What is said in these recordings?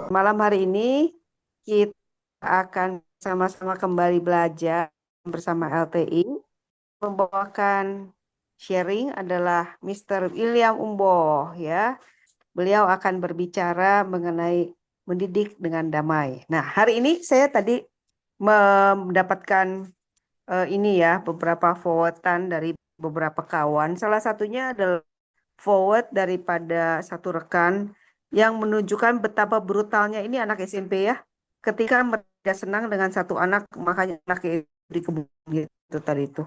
Malam hari ini kita akan sama-sama kembali belajar bersama LTI. Membawakan sharing adalah Mr. William Umboh ya. Beliau akan berbicara mengenai mendidik dengan damai. Nah, hari ini saya tadi mendapatkan ini ya beberapa forwardan dari beberapa kawan. Salah satunya adalah forward daripada satu rekan yang menunjukkan betapa brutalnya ini anak SMP ya. Ketika mereka senang dengan satu anak, makanya anaknya dikebun gitu tadi itu.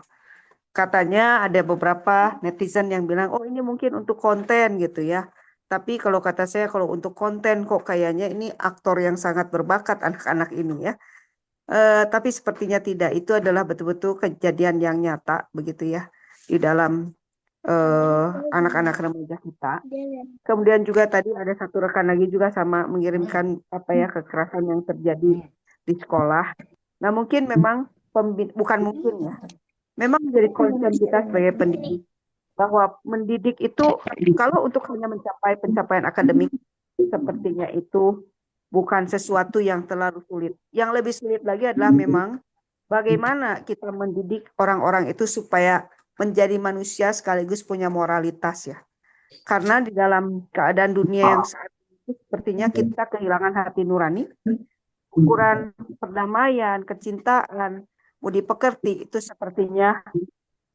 Katanya ada beberapa netizen yang bilang, oh ini mungkin untuk konten gitu ya. Tapi kalau kata saya, kalau untuk konten kok kayaknya ini aktor yang sangat berbakat anak-anak ini ya. Tapi sepertinya tidak. Itu adalah betul-betul kejadian yang nyata begitu ya di dalam anak-anak remaja kita. Kemudian juga tadi ada satu rekan lagi juga sama mengirimkan apa ya kekerasan yang terjadi di sekolah. Nah mungkin memang bukan mungkin ya. Memang menjadi concern kita sebagai pendidik bahwa mendidik itu kalau untuk hanya mencapai pencapaian akademik sepertinya itu bukan sesuatu yang terlalu sulit. Yang lebih sulit lagi adalah memang bagaimana kita mendidik orang-orang itu supaya menjadi manusia sekaligus punya moralitas ya. Karena di dalam keadaan dunia yang saat ini sepertinya kita kehilangan hati nurani, ukuran perdamaian, kecintaan, budi pekerti itu sepertinya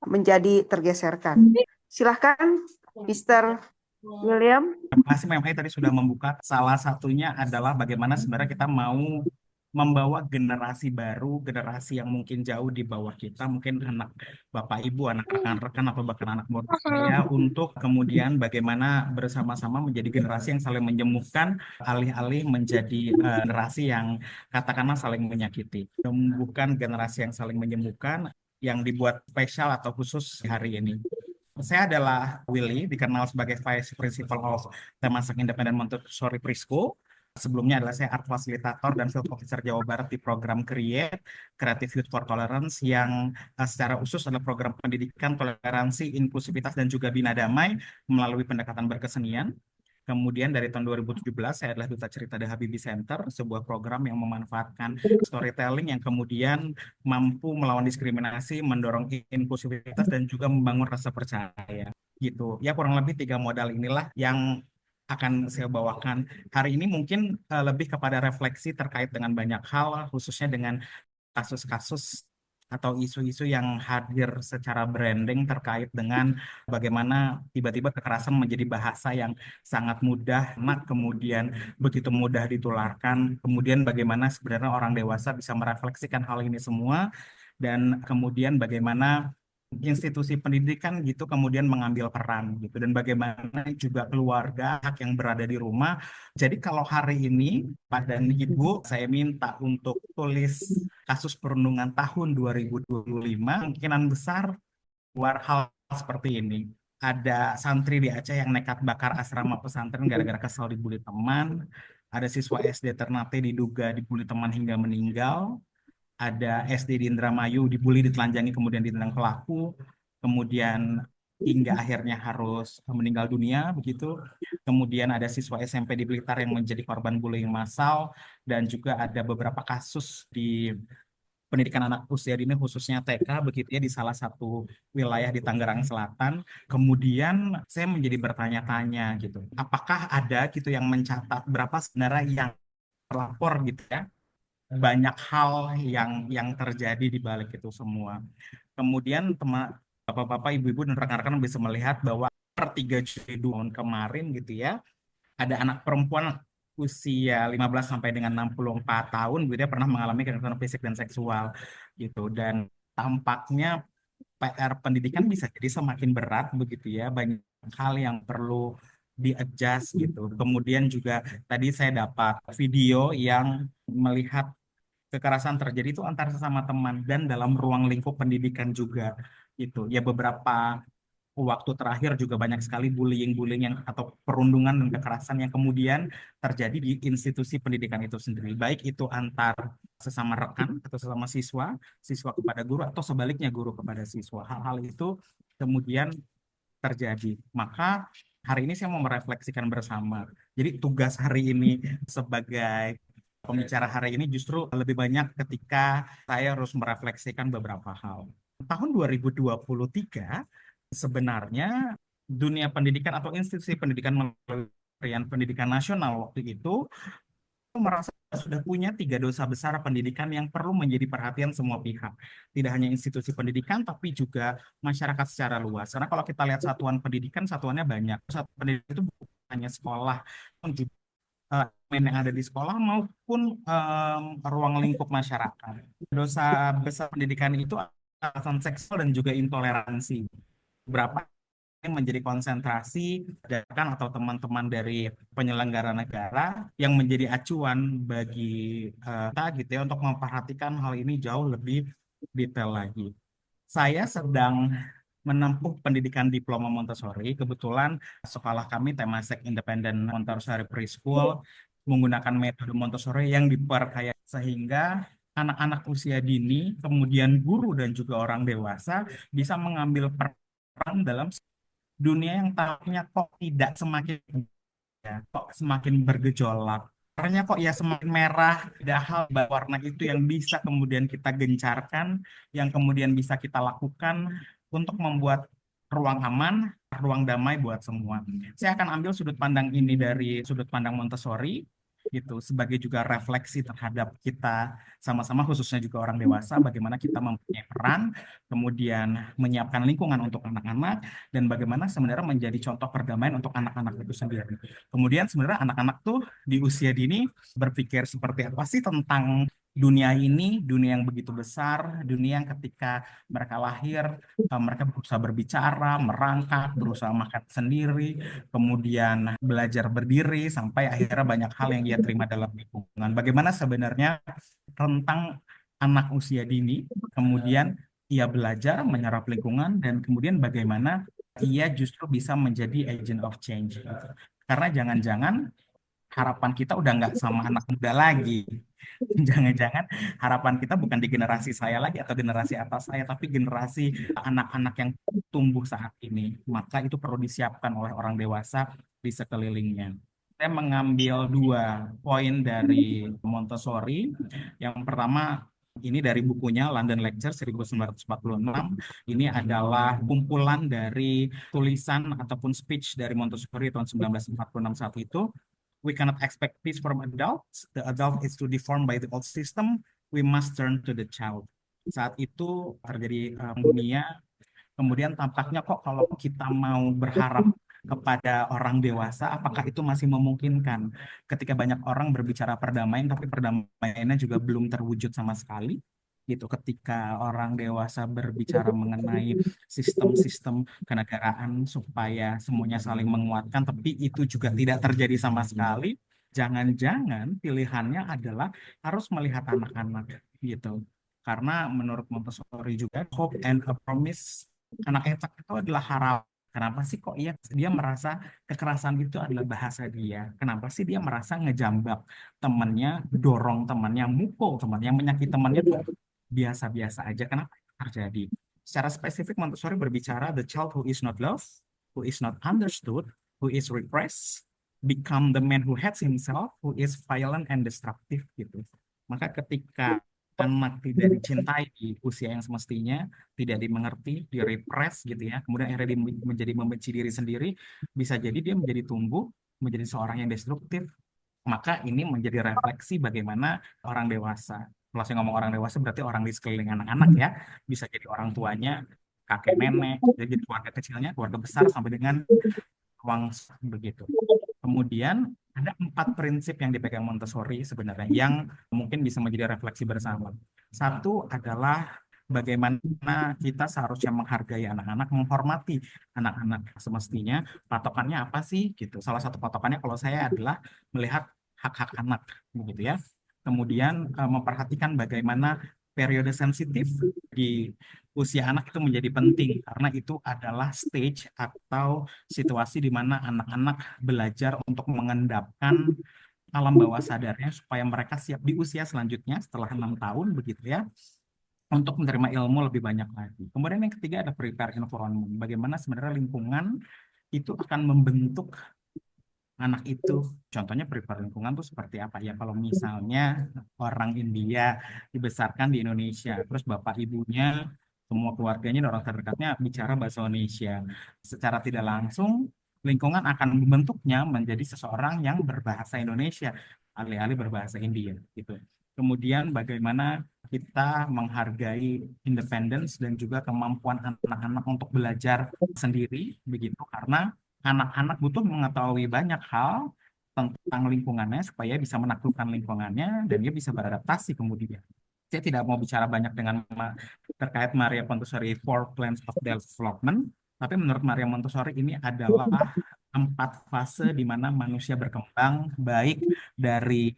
menjadi tergeserkan. Silahkan, Mr. William. Terima kasih Memang tadi sudah membuka. Salah satunya adalah bagaimana sebenarnya kita mau membawa generasi baru, generasi yang mungkin jauh di bawah kita, mungkin anak bapak ibu, anak rekan-rekan atau bahkan anak murid saya, untuk kemudian bagaimana bersama-sama menjadi generasi yang saling menyembuhkan, alih-alih menjadi generasi yang katakanlah saling menyakiti. Bukan generasi yang saling menyembuhkan yang dibuat spesial atau khusus hari ini. Saya adalah Willy, dikenal sebagai Vice Principal of Temasek Independent Montessori Preschool. Sebelumnya adalah saya Art Facilitator dan Field Officer Jawa Barat di program CREATE, Creative Youth for Tolerance, yang secara khusus adalah program pendidikan toleransi, inklusivitas, dan juga bina damai melalui pendekatan berkesenian. Kemudian dari tahun 2017 saya adalah Duta Cerita The Habibie Center, sebuah program yang memanfaatkan storytelling yang kemudian mampu melawan diskriminasi, mendorong inklusivitas, dan juga membangun rasa percaya. Gitu. Ya kurang lebih 3 modal inilah yang akan saya bawakan hari ini, mungkin lebih kepada refleksi terkait dengan banyak hal, khususnya dengan kasus-kasus atau isu-isu yang hadir secara branding terkait dengan bagaimana tiba-tiba kekerasan menjadi bahasa yang sangat mudah, kemudian begitu mudah ditularkan, kemudian bagaimana sebenarnya orang dewasa bisa merefleksikan hal ini semua, dan kemudian bagaimana institusi pendidikan gitu kemudian mengambil peran gitu, dan bagaimana juga keluarga hak yang berada di rumah. Jadi kalau hari ini Pak dan Ibu saya minta untuk tulis kasus perundungan tahun 2025, kemungkinan besar keluar hal seperti ini. Ada santri di Aceh yang nekat bakar asrama pesantren gara-gara kesal dibully teman. Ada siswa SD Ternate diduga dibully teman hingga meninggal. Ada SD di Indramayu dibully, ditelanjangi, kemudian ditendang pelaku. Kemudian hingga akhirnya harus meninggal dunia begitu. Kemudian ada siswa SMP di Blitar yang menjadi korban bullying massal, dan juga ada beberapa kasus di pendidikan anak usia dini khususnya TK begitu ya di salah satu wilayah di Tangerang Selatan. Kemudian saya menjadi bertanya-tanya gitu, apakah ada gitu yang mencatat berapa sebenarnya yang terlapor gitu ya, banyak hal yang terjadi di balik itu semua. Kemudian bapak-bapak, ibu-ibu, dan rekan-rekan bisa melihat bahwa per 3 Juli tahun kemarin gitu ya, ada anak perempuan usia 15 sampai dengan 64 tahun gitu ya, pernah mengalami kekerasan fisik dan seksual gitu, dan tampaknya PR pendidikan bisa jadi semakin berat begitu ya, banyak hal yang perlu di-adjust gitu. Kemudian juga tadi saya dapat video yang melihat kekerasan terjadi itu antara sesama teman dan dalam ruang lingkup pendidikan juga gitu. Ya beberapa waktu terakhir juga banyak sekali bullying-bullying yang atau perundungan dan kekerasan yang kemudian terjadi di institusi pendidikan itu sendiri. Baik itu antar sesama rekan atau sesama siswa, siswa kepada guru, atau sebaliknya guru kepada siswa. Hal-hal itu kemudian terjadi. Maka hari ini saya mau merefleksikan bersama Jadi tugas hari ini sebagai pembicara hari ini justru lebih banyak ketika saya harus merefleksikan beberapa hal. Tahun 2023 sebenarnya dunia pendidikan atau institusi pendidikan melalui Kementerian Pendidikan Nasional waktu itu merasa sudah punya tiga dosa besar pendidikan yang perlu menjadi perhatian semua pihak. Tidak hanya institusi pendidikan, tapi juga masyarakat secara luas. Karena kalau kita lihat satuan pendidikan, satuannya banyak. Satuan pendidikan itu bukan hanya sekolah, namun juga elemen yang ada di sekolah maupun ruang lingkup masyarakat. Dosa besar pendidikan itu kekerasan seksual dan juga intoleransi. Berapa yang menjadi konsentrasi dan atau teman-teman dari penyelenggara negara yang menjadi acuan bagi kita gitu ya untuk memperhatikan hal ini jauh lebih detail lagi. Saya sedang menempuh pendidikan diploma Montessori. Kebetulan sekolah kami Temasek Independent Montessori Preschool menggunakan metode Montessori yang diperkaya sehingga anak-anak usia dini, kemudian guru dan juga orang dewasa bisa mengambil peran dalam dunia yang tampaknya kok tidak semakin ya, kok semakin bergejolak. Warnanya kok ya semakin merah, tidak hal warna itu yang bisa kemudian kita gencarkan, yang kemudian bisa kita lakukan untuk membuat ruang aman, ruang damai buat semua. Saya akan ambil sudut pandang ini dari sudut pandang Montessori, gitu, sebagai juga refleksi terhadap kita sama-sama, khususnya juga orang dewasa, bagaimana kita mempunyai peran, kemudian menyiapkan lingkungan untuk anak-anak, dan bagaimana sebenarnya menjadi contoh perdamaian untuk anak-anak itu sendiri. Kemudian sebenarnya anak-anak tuh di usia dini berpikir seperti apa sih tentang dunia ini, dunia yang begitu besar, dunia yang ketika mereka lahir, mereka berusaha berbicara, merangkak, berusaha makan sendiri, kemudian belajar berdiri, sampai akhirnya banyak hal yang ia terima dalam lingkungan. Bagaimana sebenarnya tentang anak usia dini, kemudian ia belajar menyerap lingkungan, dan kemudian bagaimana ia justru bisa menjadi agent of change. Karena jangan-jangan harapan kita udah nggak sama anak muda lagi. Jangan-jangan harapan kita bukan di generasi saya lagi atau generasi atas saya, tapi generasi anak-anak yang tumbuh saat ini. Maka itu perlu disiapkan oleh orang dewasa di sekelilingnya. Saya mengambil dua poin dari Montessori. Yang pertama, ini dari bukunya London Lecture 1946. Ini adalah kumpulan dari tulisan ataupun speech dari Montessori tahun 1946 saat itu. We cannot expect peace from adults. The adult is too deformed by the old system. We must turn to the child. Saat itu terjadi dunia. Kemudian tampaknya kok kalau kita mau berharap kepada orang dewasa, apakah itu masih memungkinkan? Ketika banyak orang berbicara perdamaian, tapi perdamaiannya juga belum terwujud sama sekali. Gitu, ketika orang dewasa berbicara mengenai sistem-sistem kenegaraan supaya semuanya saling menguatkan, tapi itu juga tidak terjadi sama sekali. Jangan-jangan pilihannya adalah harus melihat anak-anak gitu. Karena menurut Montessori juga hope and a promise anak cetak itu adalah harapan. Kenapa sih kok dia merasa kekerasan itu adalah bahasa dia? Kenapa sih dia merasa ngejambak temannya, dorong temannya, mukul temannya, menyakiti temannya itu biasa-biasa aja? Kenapa itu terjadi? Secara spesifik Montessori berbicara the child who is not loved, who is not understood, who is repressed, become the man who hates himself, who is violent and destructive gitu. Maka ketika anak tidak dicintai di usia yang semestinya, tidak dimengerti, direpress gitu ya. Kemudian akhirnya dia menjadi membenci diri sendiri, bisa jadi dia menjadi tumbuh menjadi seorang yang destruktif. Maka ini menjadi refleksi bagaimana orang dewasa. Kalau saya ngomong orang dewasa berarti orang di sekeliling anak-anak ya. Bisa jadi orang tuanya, kakek nenek, jadi keluarga kecilnya, keluarga besar sampai dengan ruang begitu. Kemudian ada 4 prinsip yang dipegang Montessori sebenarnya yang mungkin bisa menjadi refleksi bersama. Satu adalah bagaimana kita seharusnya menghargai anak-anak, menghormati anak-anak semestinya. Patokannya apa sih? Gitu. Salah satu patokannya kalau saya adalah melihat hak-hak anak, begitu ya. Kemudian memperhatikan bagaimana periode sensitif di usia anak itu menjadi penting karena itu adalah stage atau situasi di mana anak-anak belajar untuk mengendapkan alam bawah sadarnya supaya mereka siap di usia selanjutnya setelah 6 tahun begitu ya untuk menerima ilmu lebih banyak lagi. Kemudian yang ketiga ada prepare environment. Bagaimana sebenarnya lingkungan itu akan membentuk anak itu, contohnya prefer lingkungan tuh seperti apa ya? Kalau misalnya orang India dibesarkan di Indonesia, terus bapak ibunya, semua keluarganya dan orang terdekatnya bicara bahasa Indonesia, secara tidak langsung lingkungan akan membentuknya menjadi seseorang yang berbahasa Indonesia, alih-alih berbahasa India, gitu. Kemudian bagaimana kita menghargai independence dan juga kemampuan anak-anak untuk belajar sendiri, begitu, karena anak-anak butuh mengetahui banyak hal tentang lingkungannya supaya bisa menaklukkan lingkungannya dan dia bisa beradaptasi kemudian. Saya tidak mau bicara banyak terkait Maria Montessori Four Plans of Development, tapi menurut Maria Montessori ini adalah 4 fase di mana manusia berkembang baik dari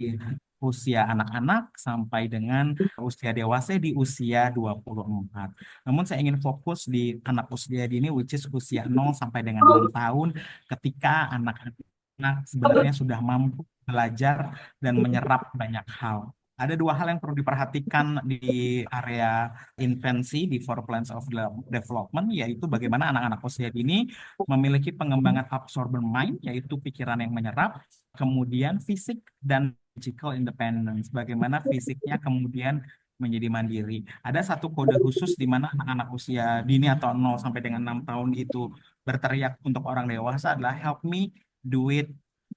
usia anak-anak sampai dengan usia dewasa di usia 24. Namun saya ingin fokus di anak usia dini, which is usia 0 sampai dengan 6 tahun, ketika anak-anak sebenarnya sudah mampu belajar dan menyerap banyak hal. Ada 2 hal yang perlu diperhatikan di area invensi di Four Plans of Development, yaitu bagaimana anak-anak usia dini memiliki pengembangan absorbent mind, yaitu pikiran yang menyerap, kemudian fisik dan physical independence, bagaimana fisiknya kemudian menjadi mandiri. Ada satu kode khusus di mana anak-anak usia dini atau 0 sampai dengan 6 tahun itu berteriak untuk orang dewasa adalah help me do it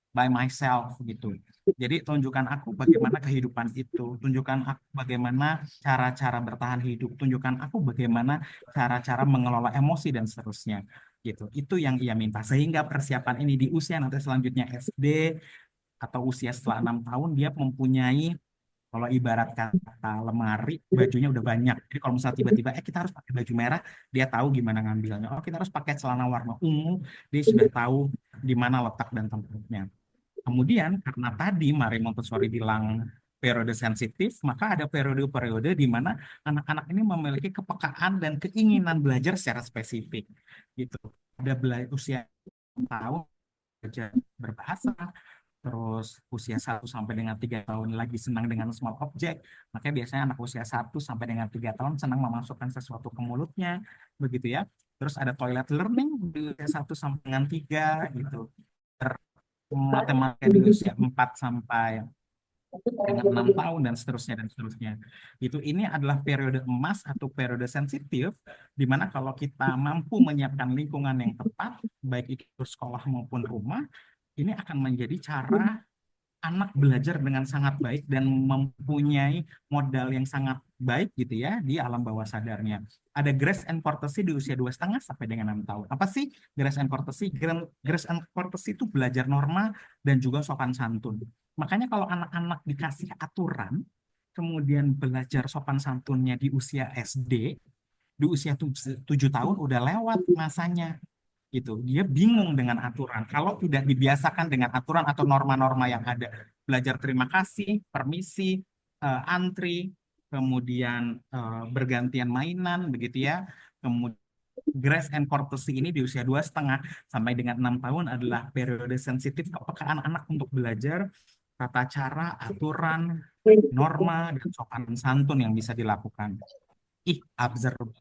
by myself, gitu. Jadi tunjukkan aku bagaimana kehidupan itu, tunjukkan aku bagaimana cara-cara bertahan hidup, tunjukkan aku bagaimana cara-cara mengelola emosi dan seterusnya, gitu. Itu yang ia minta. Sehingga persiapan ini di usia nanti selanjutnya SD atau usia setelah 6 tahun dia mempunyai, kalau ibarat kata lemari, bajunya udah banyak. Jadi kalau misalnya tiba-tiba kita harus pakai baju merah, dia tahu gimana ngambilnya. Oh, kita harus pakai celana warna ungu, dia sudah tahu di mana letak dan tempatnya. Kemudian karena tadi Mari Montessori bilang periode sensitif, maka ada periode-periode di mana anak-anak ini memiliki kepekaan dan keinginan belajar secara spesifik. Gitu. Ada usia 6 tahun belajar berbahasa, terus usia 1 sampai dengan 3 tahun lagi senang dengan small object. Makanya biasanya anak usia 1 sampai dengan 3 tahun senang memasukkan sesuatu ke mulutnya, begitu ya. Terus ada toilet learning di usia 1 sampai dengan 3, gitu. Matematika di usia 4 sampai dengan 6 tahun dan seterusnya dan seterusnya. Itu ini adalah periode emas atau periode sensitif di mana kalau kita mampu menyiapkan lingkungan yang tepat, baik itu sekolah maupun rumah, ini akan menjadi cara anak belajar dengan sangat baik dan mempunyai modal yang sangat baik, gitu ya, di alam bawah sadarnya. Ada grace and courtesy di usia 2,5 sampai dengan 6 tahun. Apa sih grace and courtesy? Grace and courtesy itu belajar norma dan juga sopan santun. Makanya kalau anak-anak dikasih aturan, kemudian belajar sopan santunnya di usia SD, di usia 7 tahun udah lewat masanya, gitu. Dia bingung dengan aturan. Kalau tidak dibiasakan dengan aturan atau norma-norma yang ada, belajar terima kasih, permisi, antri, kemudian bergantian mainan, begitu ya. Kemudian grace and courtesy ini di usia 2,5 sampai dengan 6 tahun adalah periode sensitif kepekaan anak untuk belajar tata cara, aturan, norma, dan sopan santun yang bisa dilakukan.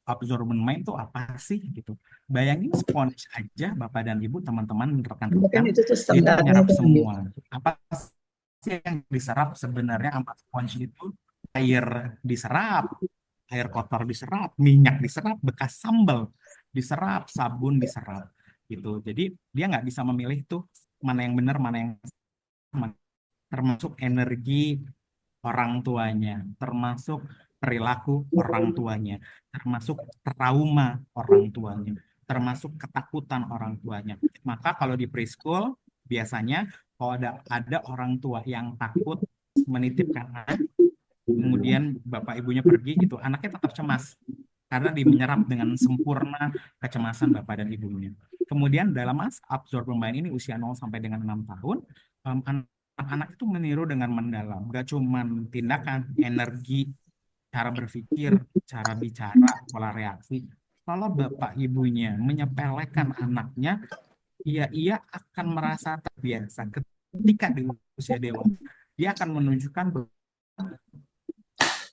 Absorbent mind itu apa sih, gitu. Bayangin sponge aja Bapak dan Ibu, teman-teman, Kan rekan-rekan, itu tuh dia itu standarnya menyerap tuh kan semua. Apa sih yang diserap sebenarnya sama sponge itu? Air diserap, air kotor diserap, minyak diserap, bekas sambal diserap, sabun diserap, gitu. Jadi dia nggak bisa memilih tuh mana yang benar, mana yang salah. Termasuk energi orang tuanya, termasuk perilaku orang tuanya, termasuk trauma orang tuanya, termasuk ketakutan orang tuanya. Maka kalau di preschool biasanya kalau ada orang tua yang takut menitipkan anak, kemudian bapak ibunya pergi, gitu, anaknya tetap cemas karena menyerap dengan sempurna kecemasan bapak dan ibunya. Kemudian dalam absorb bermain ini usia 0 sampai dengan 6 tahun, anak-anak itu meniru dengan mendalam. Gak cuman tindakan, energi, cara berpikir, cara bicara, pola reaksi. Kalau bapak ibunya menyepelekan anaknya, ia akan merasa terbiasa ketika di usia dewasa. Dia akan menunjukkan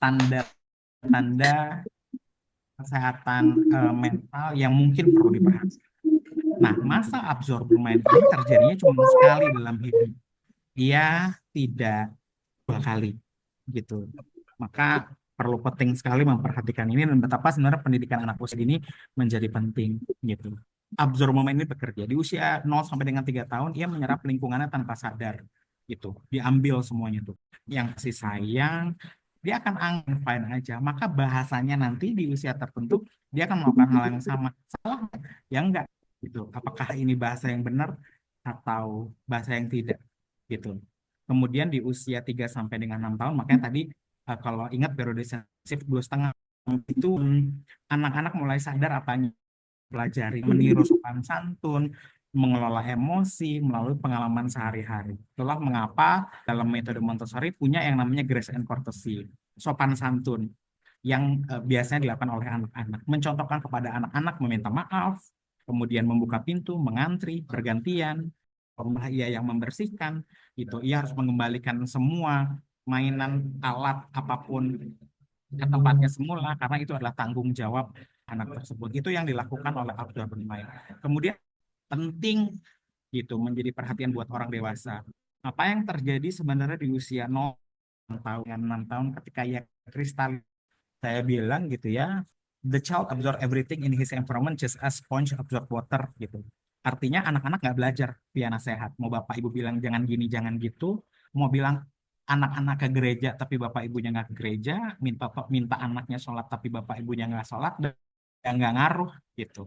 tanda-tanda kesehatan mental yang mungkin perlu diperhatikan. Nah, masa absorber mind ini terjadinya cuma sekali dalam hidup. Dia tidak dua kali gitu. Maka perlu penting sekali memperhatikan ini dan betapa sebenarnya pendidikan anak usia ini menjadi penting gitu. Absorb momen ini bekerja di usia 0 sampai dengan 3 tahun ia menyerap lingkungannya tanpa sadar gitu. Diambil semuanya tuh. Yang kasih sayang dia akan angin fine aja. Maka bahasanya nanti di usia tertentu dia akan melakukan hal yang sama. Salah nggak? Ya enggak gitu. Apakah ini bahasa yang benar atau bahasa yang tidak gitu. Kemudian di usia 3 sampai dengan 6 tahun, makanya tadi kalau ingat periode sensif 2,5 itu anak-anak mulai sadar apanya pelajari, meniru sopan santun, mengelola emosi melalui pengalaman sehari-hari. Itulah mengapa dalam metode Montessori punya yang namanya grace and courtesy, sopan santun yang biasanya dilakukan oleh anak-anak. Mencontohkan kepada anak-anak meminta maaf, kemudian membuka pintu, mengantri, bergantian, rumah ia yang membersihkan, gitu. Ia harus mengembalikan semua mainan, alat, apapun ke tempatnya semula, karena itu adalah tanggung jawab anak tersebut. Itu yang dilakukan oleh Abdul Bermain. Kemudian penting gitu menjadi perhatian buat orang dewasa. Apa yang terjadi sebenarnya di usia 0 tahun, 6 tahun ketika ia kristal saya bilang gitu ya, the child absorb everything in his environment just as sponge absorb water gitu. Artinya anak-anak nggak belajar via nasihat. Mau bapak ibu bilang jangan gini, jangan gitu. Mau bilang anak-anak ke gereja tapi bapak ibunya nggak ke gereja, minta anaknya sholat tapi bapak ibunya nggak sholat, dan nggak ngaruh gitu.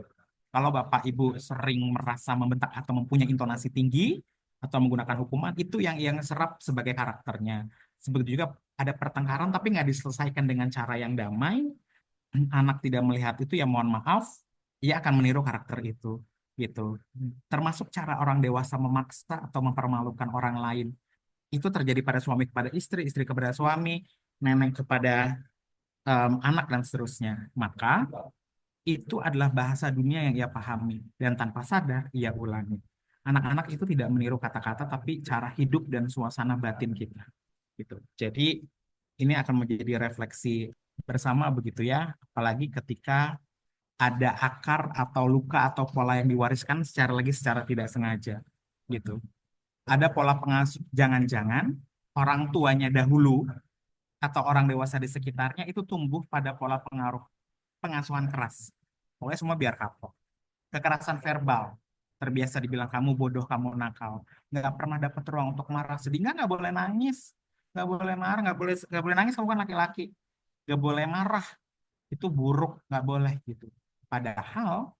Kalau bapak ibu sering merasa membentak atau mempunyai intonasi tinggi atau menggunakan hukuman, itu yang serap sebagai karakternya. Sebegitu juga ada pertengkaran tapi nggak diselesaikan dengan cara yang damai, anak tidak melihat itu ya mohon maaf, ia akan meniru karakter itu gitu. Termasuk cara orang dewasa memaksa atau mempermalukan orang lain. Itu terjadi pada suami kepada istri, istri kepada suami, nenek kepada anak dan seterusnya. Maka itu adalah bahasa dunia yang ia pahami dan tanpa sadar ia ulangi. Anak-anak itu tidak meniru kata-kata tapi cara hidup dan suasana batin kita gitu. Jadi ini akan menjadi refleksi bersama begitu ya, apalagi ketika ada akar atau luka atau pola yang diwariskan secara tidak sengaja gitu. Ada pola pengasuh, jangan-jangan orang tuanya dahulu atau orang dewasa di sekitarnya itu tumbuh pada pola pengaruh pengasuhan keras. Pokoknya semua biar kapok. Kekerasan verbal, terbiasa dibilang kamu bodoh, kamu nakal, nggak pernah dapat ruang untuk marah, sedih nggak boleh nangis, nggak boleh marah, nggak boleh nangis, kamu kan laki-laki, nggak boleh marah, itu buruk, nggak boleh gitu. Padahal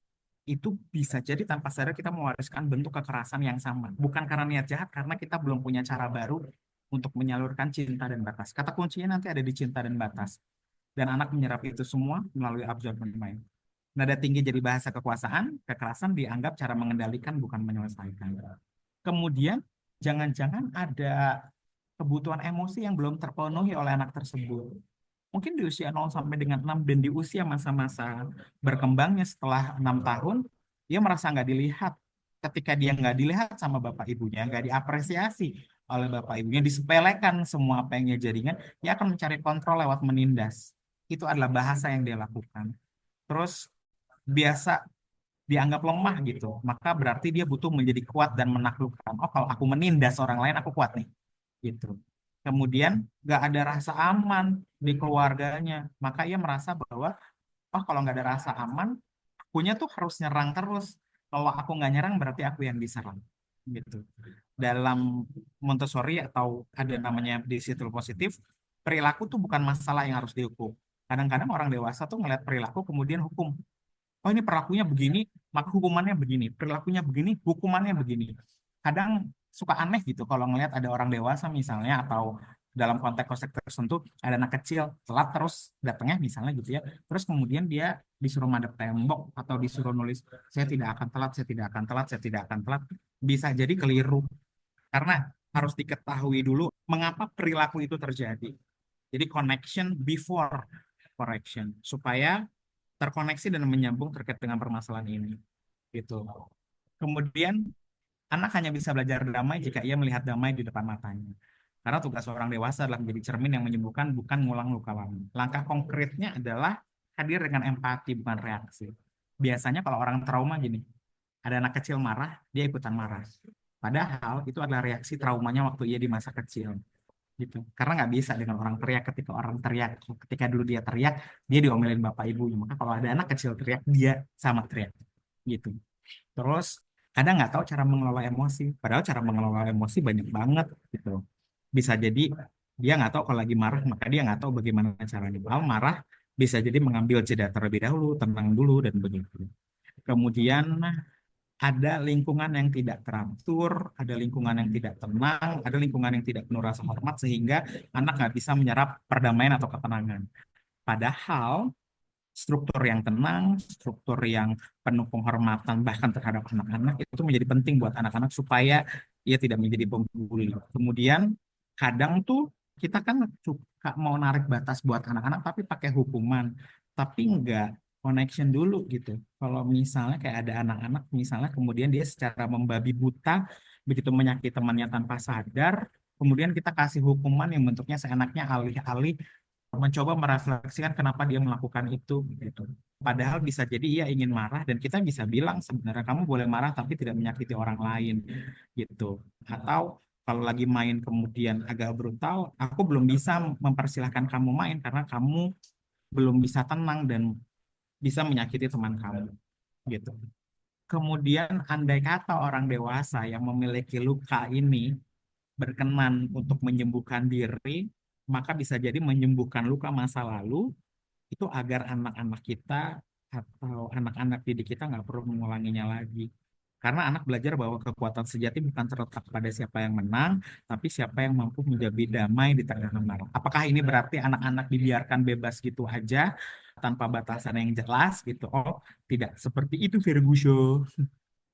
itu bisa jadi tanpa sadar kita mewariskan bentuk kekerasan yang sama, bukan karena niat jahat, karena kita belum punya cara baru untuk menyalurkan cinta dan batas. Kata kuncinya nanti ada di cinta dan batas, dan anak menyerap itu semua melalui absorbent mind. Nada tinggi jadi bahasa kekuasaan, kekerasan dianggap cara mengendalikan bukan menyelesaikan. Kemudian jangan-jangan ada kebutuhan emosi yang belum terpenuhi oleh anak tersebut. Mungkin di usia 0 sampai dengan 6 dan di usia masa-masa berkembangnya setelah 6 tahun, dia merasa nggak dilihat. Ketika dia nggak dilihat sama bapak ibunya, nggak diapresiasi oleh bapak ibunya, disepelekan semua apa yang dia jadikan, dia akan mencari kontrol lewat menindas. Itu adalah bahasa yang dia lakukan. Terus biasa dianggap lemah gitu, maka berarti dia butuh menjadi kuat dan menaklukkan. Oh, kalau aku menindas orang lain, aku kuat nih, gitu. Kemudian nggak ada rasa aman di keluarganya, maka ia merasa bahwa, oh kalau nggak ada rasa aman, akunya tuh harus nyerang terus. Kalau aku nggak nyerang, berarti aku yang diserang, gitu. Dalam Montessori atau ada namanya disiplin positif, perilaku tuh bukan masalah yang harus dihukum. Kadang-kadang orang dewasa tuh ngeliat perilaku kemudian hukum. Oh ini perilakunya begini, maka hukumannya begini. Perilakunya begini, hukumannya begini. Kadang suka aneh gitu kalau ngelihat ada orang dewasa misalnya atau dalam konteks-konteks tertentu ada anak kecil telat terus datangnya misalnya gitu ya. Terus kemudian dia disuruh madep tembok atau disuruh nulis saya tidak akan telat, saya tidak akan telat, saya tidak akan telat. Bisa jadi keliru karena harus diketahui dulu mengapa perilaku itu terjadi. Jadi connection before correction supaya terkoneksi dan menyambung terkait dengan permasalahan ini. Gitu. Kemudian anak hanya bisa belajar damai jika ia melihat damai di depan matanya. Karena tugas seorang dewasa adalah menjadi cermin yang menyembuhkan, bukan ngulang luka lama. Langkah konkretnya adalah hadir dengan empati, bukan reaksi. Biasanya kalau orang trauma gini, Ada anak kecil marah, dia ikutan marah. Padahal itu adalah reaksi traumanya waktu ia di masa kecil gitu. Karena nggak bisa dengan orang teriak, ketika dulu dia teriak, dia diomelin bapak ibunya. Maka kalau ada anak kecil teriak, dia sama teriak gitu. Terus kadang nggak tahu cara mengelola emosi. Padahal cara mengelola emosi banyak banget gitu. Bisa jadi dia nggak tahu kalau lagi marah, maka dia nggak tahu bagaimana caranya. Kalau marah bisa jadi mengambil jeda terlebih dahulu, tenang dulu dan begitu. Kemudian ada lingkungan yang tidak teratur, ada lingkungan yang tidak tenang, ada lingkungan yang tidak penuh rasa hormat sehingga anak nggak bisa menyerap perdamaian atau ketenangan. Padahal struktur yang tenang, struktur yang penuh penghormatan bahkan terhadap anak-anak itu menjadi penting buat anak-anak supaya ia tidak menjadi pembuli. Kemudian kadang tuh kita kan suka mau narik batas buat anak-anak tapi pakai hukuman, tapi enggak connection dulu gitu. Kalau misalnya kayak ada anak-anak misalnya kemudian dia secara membabi buta begitu menyakiti temannya tanpa sadar, kemudian kita kasih hukuman yang bentuknya seenaknya alih-alih mencoba merefleksikan kenapa dia melakukan itu gitu. Padahal bisa jadi ia ingin marah dan kita bisa bilang sebenarnya kamu boleh marah tapi tidak menyakiti orang lain gitu. Atau kalau lagi main kemudian agak brutal, aku belum bisa mempersilahkan kamu main karena kamu belum bisa tenang dan bisa menyakiti teman kamu gitu. Kemudian andai kata orang dewasa yang memiliki luka ini berkenan untuk menyembuhkan diri, maka bisa jadi menyembuhkan luka masa lalu itu agar anak-anak kita atau anak-anak didik kita nggak perlu mengulanginya lagi. Karena anak belajar bahwa kekuatan sejati bukan terletak pada siapa yang menang, tapi siapa yang mampu menjadi damai di tengah amarah. Apakah ini berarti anak-anak dibiarkan bebas gitu aja tanpa batasan yang jelas gitu? Oh, tidak seperti itu Ferguson.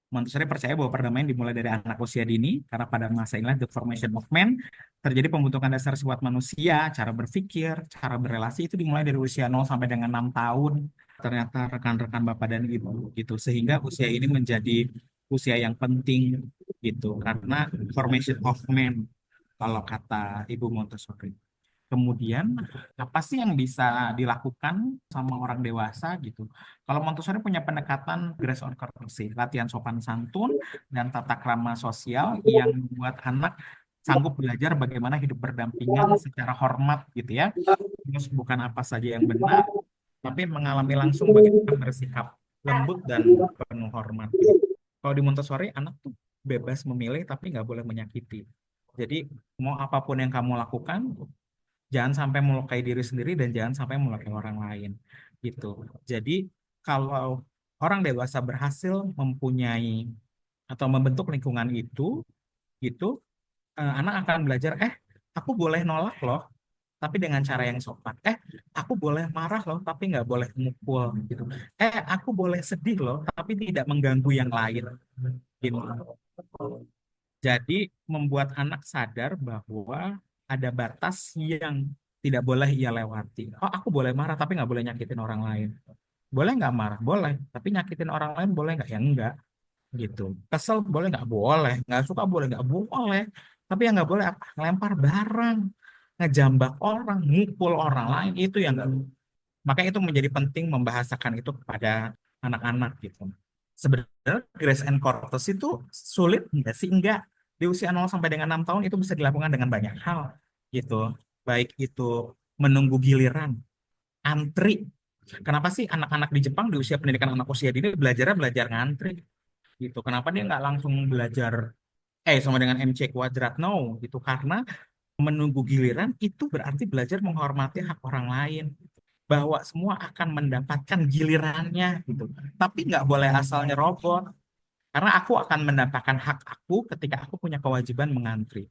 Montessori percaya bahwa perdamaian dimulai dari anak usia dini, karena pada masa inilah the formation of man, terjadi pembentukan dasar sifat manusia, cara berpikir, cara berrelasi itu dimulai dari usia 0 sampai dengan 6 tahun. Ternyata rekan-rekan Bapak dan Ibu gitu, sehingga usia ini menjadi usia yang penting gitu, karena formation of man kalau kata Ibu Montessori. Kemudian apa sih yang bisa dilakukan sama orang dewasa gitu? Kalau Montessori punya pendekatan grace on courtesy, latihan sopan santun dan tata krama sosial yang membuat anak sanggup belajar bagaimana hidup berdampingan secara hormat gitu ya. Terus bukan apa saja yang benar, tapi mengalami langsung bagaimana bersikap lembut dan penuh hormat. Kalau di Montessori anak tuh bebas memilih tapi nggak boleh menyakiti. Jadi mau apapun yang kamu lakukan jangan sampai melukai diri sendiri dan jangan sampai melukai orang lain gitu. Jadi kalau orang dewasa berhasil mempunyai atau membentuk lingkungan itu gitu, anak akan belajar aku boleh nolak loh tapi dengan cara yang sopan. Aku boleh marah loh tapi nggak boleh mukul gitu. Aku boleh sedih loh tapi tidak mengganggu yang lain gitu. Jadi membuat anak sadar bahwa ada batas yang tidak boleh ia lewati. Oh, aku boleh marah tapi nggak boleh nyakitin orang lain. Boleh nggak marah? Boleh. Tapi nyakitin orang lain boleh nggak? Ya enggak. Gitu. Kesel boleh nggak? Boleh. Nggak suka boleh nggak? Boleh. Tapi yang nggak boleh apa? Ngelempar barang, ngejambak orang, mukul orang lain. Itu yang nggak. Maka itu menjadi penting membahasakan itu kepada anak-anak gitu. Sebenarnya grace and cortes itu sulit enggak sih? Enggak. Di usia 0 sampai dengan 6 tahun itu bisa dilakukan dengan banyak hal gitu. Baik itu menunggu giliran, antri. Kenapa sih anak-anak di Jepang di usia pendidikan anak usia dini belajarnya belajar ngantri gitu? Kenapa dia nggak langsung belajar sama dengan MC kuadrat? No gitu. Karena menunggu giliran itu berarti belajar menghormati hak orang lain bahwa semua akan mendapatkan gilirannya gitu. Tapi nggak boleh asal nyerobot karena aku akan mendapatkan hak aku ketika aku punya kewajiban mengantri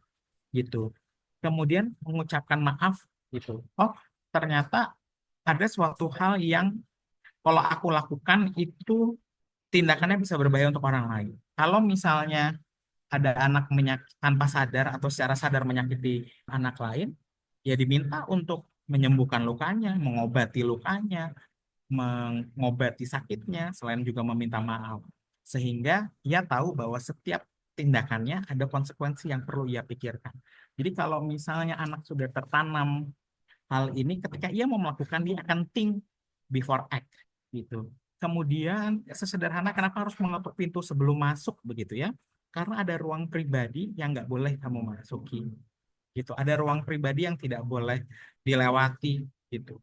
gitu. Kemudian mengucapkan maaf gitu. Oh, ternyata ada suatu hal yang kalau aku lakukan itu tindakannya bisa berbahaya untuk orang lain. Kalau misalnya ada anak tanpa sadar atau secara sadar menyakiti anak lain, ya diminta untuk menyembuhkan lukanya, mengobati lukanya, mengobati sakitnya, selain juga meminta maaf. Sehingga ia tahu bahwa setiap tindakannya ada konsekuensi yang perlu ia pikirkan. Jadi kalau misalnya anak sudah tertanam hal ini, ketika ia mau melakukan, dia akan think before act. Gitu. Kemudian sesederhana kenapa harus mengetuk pintu sebelum masuk begitu ya? Karena ada ruang pribadi yang nggak boleh kamu masuki. Gitu. Ada ruang pribadi yang tidak boleh dilewati gitu.